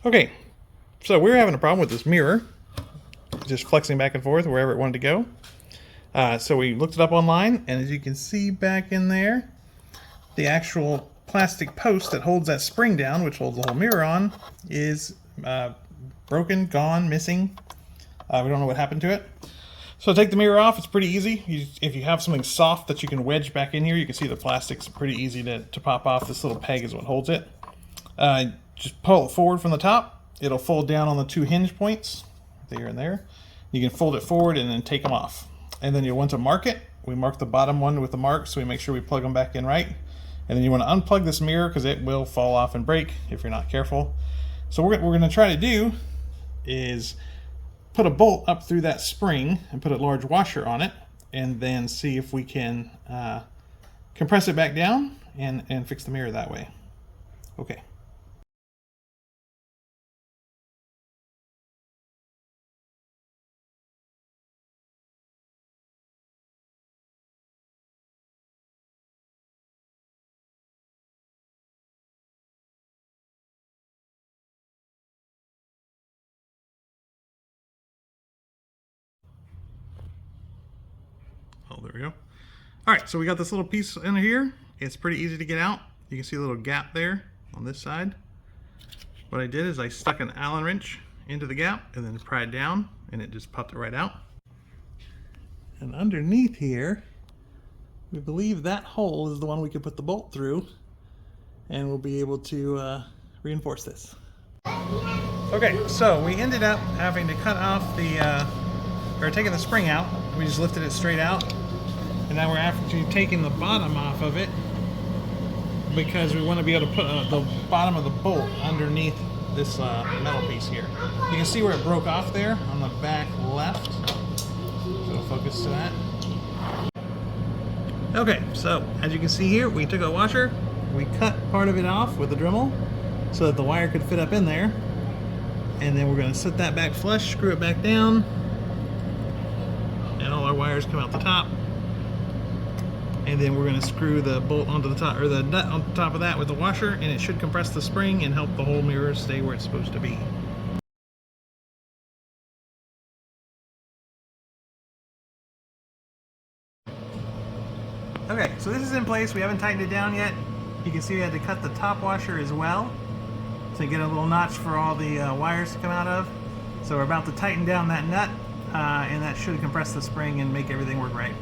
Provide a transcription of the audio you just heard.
Okay, so we were having a problem with this mirror, just flexing back and forth wherever it wanted to go. So we looked it up online, and as you can see back in there, the actual plastic post that holds that spring down, which holds the whole mirror on, is broken, gone, missing. We don't know what happened to it. So take the mirror off. It's pretty easy. If you have something soft that you can wedge back in here, you can see the plastic's pretty easy to pop off. This little peg is what holds it. Just pull it forward from the top. It'll fold down on the two hinge points, there and there. You can fold it forward and then take them off. And then you'll want to mark it. We mark the bottom one with the mark, so we make sure we plug them back in right. And then you want to unplug this mirror because it will fall off and break if you're not careful. So what we're going to try to do is put a bolt up through that spring and put a large washer on it, and then see if we can compress it back down and fix the mirror that way. Okay. Oh, there we go. All right, so we got this little piece in here. It's pretty easy to get out. You can see a little gap there on this side. What I did is I stuck an Allen wrench into the gap and then pried down, and it just popped it right out. And underneath here, we believe that hole is the one we could put the bolt through, and we'll be able to reinforce this. Okay, so we ended up having to cut off or taking the spring out. We just lifted it straight out, and now we're actually taking the bottom off of it because we want to be able to put the bottom of the bolt underneath this metal piece here. You can see where it broke off there on the back left. So focus to that. Okay, so as you can see here, we took a washer, we cut part of it off with a Dremel so that the wire could fit up in there, and then we're going to set that back flush, screw it back down, and all our wires come out the top. And then we're going to screw the bolt onto the top, or the nut on top of that with the washer, and it should compress the spring and help the whole mirror stay where it's supposed to be. Okay, so this is in place. We haven't tightened it down yet. You can see we had to cut the top washer as well to get a little notch for all the wires to come out of. So we're about to tighten down that nut, and that should compress the spring and make everything work right.